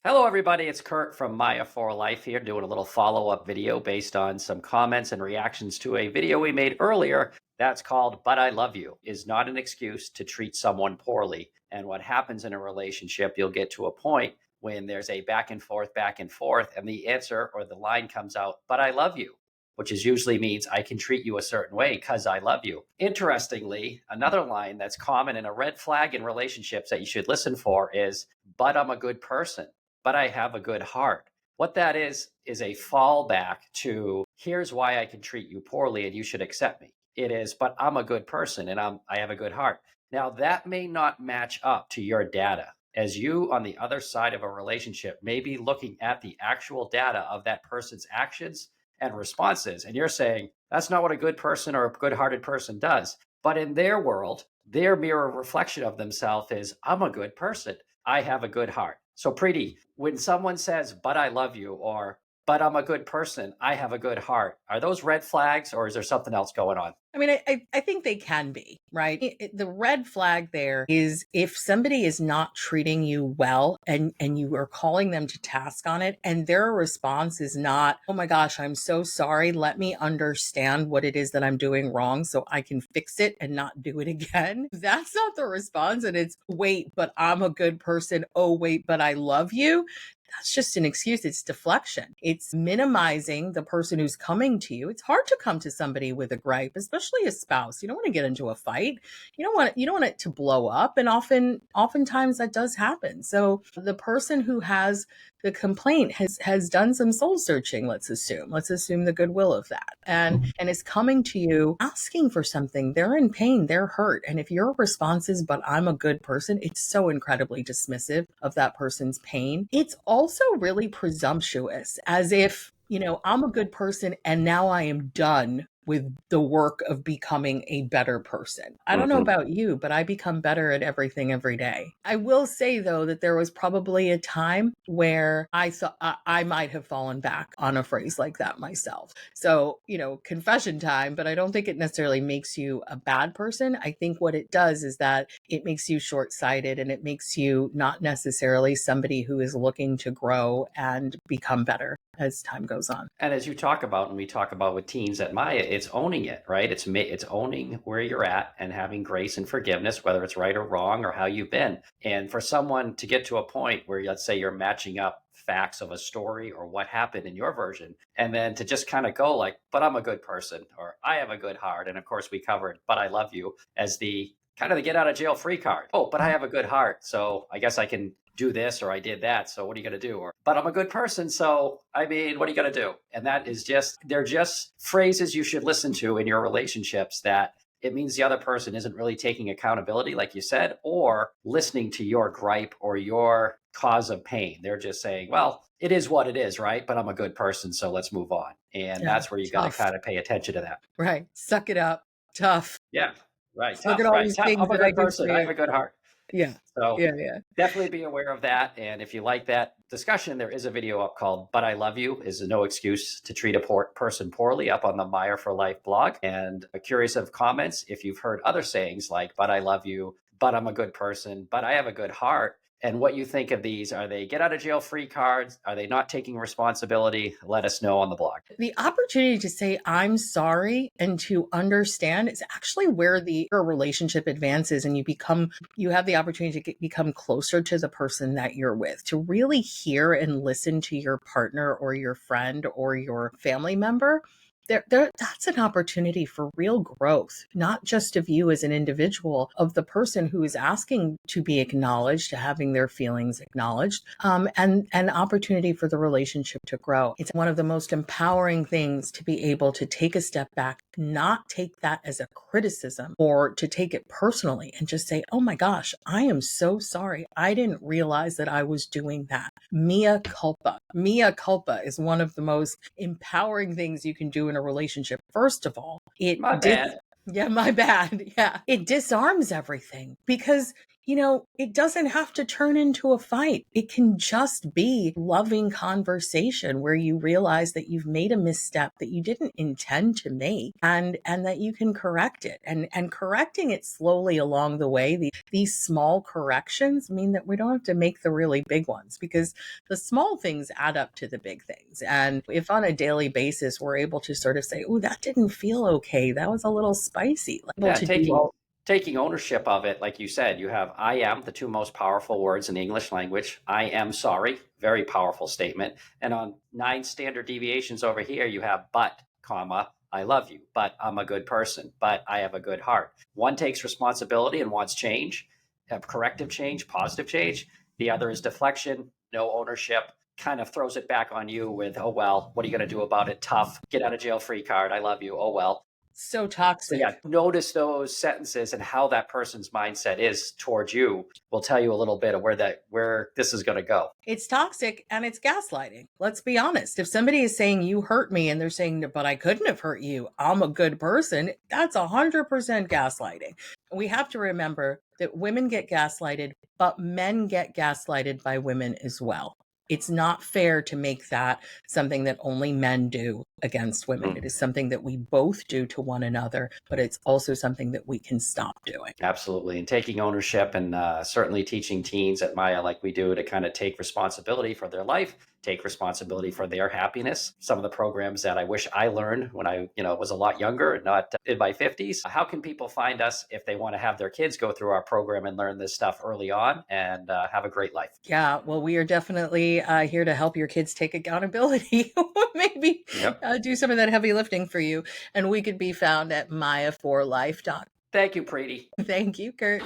Hello, everybody. It's Curt from Maya for Life here, doing a little follow up video based on some comments and reactions to a video we made earlier that's called But I Love You is not an excuse to treat someone poorly. And what happens in a relationship, you'll get to a point when there's a back and forth, and the answer or the line comes out, But I love you, which is usually means I can treat you a certain way because I love you. Interestingly, another line that's common and a red flag in relationships that you should listen for is, But I'm a good person, but I have a good heart. What that is a fallback to here's why I can treat you poorly and you should accept me. It is, but I'm a good person and I have a good heart. Now that may not match up to your data, as you on the other side of a relationship may be looking at the actual data of that person's actions and responses. And you're saying that's not what a good person or a good hearted person does. But in their world, their mirror reflection of themselves is, I'm a good person. I have a good heart. So, Preeti, when someone says, but I love you, or but I'm a good person, I have a good heart, are those red flags or is there something else going on? I mean, I think they can be, right? The red flag there is if somebody is not treating you well and you are calling them to task on it, and their response is not, oh my gosh, I'm so sorry. Let me understand what it is that I'm doing wrong so I can fix it and not do it again. That's not the response. And it's, wait, but I'm a good person. Oh, wait, but I love you. That's just an excuse. It's deflection. It's minimizing the person who's coming to you. It's hard to come to somebody with a gripe, especially a spouse. You don't want to get into a fight. You don't want it to blow up. And oftentimes that does happen. So the person who has the complaint has done some soul searching, let's assume the goodwill of that, and is coming to you asking for something. They're in pain, they're hurt, and if your response is, but I'm a good person, it's so incredibly dismissive of that person's pain. It's also really presumptuous, as if, I'm a good person and now I am done with the work of becoming a better person. I don't know Mhm. about you, but I become better at everything every day. I will say, though, that there was probably a time where I thought I might have fallen back on a phrase like that myself. So, confession time, but I don't think it necessarily makes you a bad person. I think what it does is that it makes you short sighted, and it makes you not necessarily somebody who is looking to grow and become better as time goes on. And as you talk about, and we talk about with teens at Maya, it's owning it, right? It's owning where you're at and having grace and forgiveness, whether it's right or wrong or how you've been. And for someone to get to a point where, let's say, you're matching up facts of a story or what happened in your version, and then to just kind of go like, but I'm a good person, or I have a good heart. And of course, we covered, but I love you as the kind of the get out of jail free card. Oh, but I have a good heart. So I guess I can do this or I did that. So what are you going to do? Or, but I'm a good person. So, I mean, what are you going to do? And that is just, they're just phrases you should listen to in your relationships that it means the other person isn't really taking accountability, like you said, or listening to your gripe or your cause of pain. They're just saying, well, it is what it is, right? But I'm a good person. So let's move on. And Yeah, that's where you got to tough. kind of pay attention to that. Right. Suck it up. Tough. Yeah. Right. Look at Tough. all Right. these Tough. things I'm a that I good do person. for I have you. a good heart. Yeah. So Yeah. Yeah. definitely be aware of that. And if you like that discussion, there is a video up called But I Love You is no excuse to treat a person poorly up on the Meyer for Life blog. And curious of comments, if you've heard other sayings like, but I love you, but I'm a good person, but I have a good heart. And what you think of these. Are they get out of jail free cards? Are they not taking responsibility? Let us know on the blog. The opportunity to say, I'm sorry, and to understand is actually where your relationship advances, and you have the opportunity to become closer to the person that you're with, to really hear and listen to your partner or your friend or your family member. That's an opportunity for real growth, not just of you as an individual, of the person who is asking to be acknowledged, to having their feelings acknowledged, and an opportunity for the relationship to grow. It's one of the most empowering things to be able to take a step back, not take that as a criticism or to take it personally, and just say, oh my gosh, I am so sorry. I didn't realize that I was doing that. Mea culpa. Mea culpa is one of the most empowering things you can do in a relationship. First of all, My bad. yeah, my bad. Yeah. It disarms everything because It doesn't have to turn into a fight. It can just be loving conversation where you realize that you've made a misstep that you didn't intend to make, and that you can correct it. And correcting it slowly along the way, these small corrections mean that we don't have to make the really big ones, because the small things add up to the big things. And if on a daily basis we're able to sort of say, oh, that didn't feel okay, that was a little spicy, able Yeah, to do all. taking ownership of it, like you said, you have I am, the two most powerful words in the English language. I am sorry, very powerful statement. And on 9 standard deviations over here, you have but, comma, I love you, but I'm a good person, but I have a good heart. One takes responsibility and wants change, have corrective change, positive change. The other is deflection, no ownership, kind of throws it back on you with, oh, well, what are you going to do about it? Tough, get out of jail free card. I love you. Oh, well. So So toxic. yeah, notice those sentences and how that person's mindset is towards you will tell you a little bit of where this is going to go. It's toxic and it's gaslighting. Let's be honest. If somebody is saying you hurt me and they're saying, but I couldn't have hurt you, I'm a good person, that's 100% gaslighting. We have to remember that women get gaslighted, but men get gaslighted by women as well. It's not fair to make that something that only men do against women. It is something that we both do to one another, but it's also something that we can stop doing. Absolutely. And taking ownership, and certainly teaching teens at Maya, like we do, to kind of take responsibility for their life, take responsibility for their happiness. Some of the programs that I wish I learned when I was a lot younger and not in my 50s. How can people find us if they want to have their kids go through our program and learn this stuff early on and have a great life? Yeah, well, we are definitely here to help your kids take accountability. Maybe do some of that heavy lifting for you. And we could be found at Maya4Life. Thank you, Preeti. Thank you, Curt.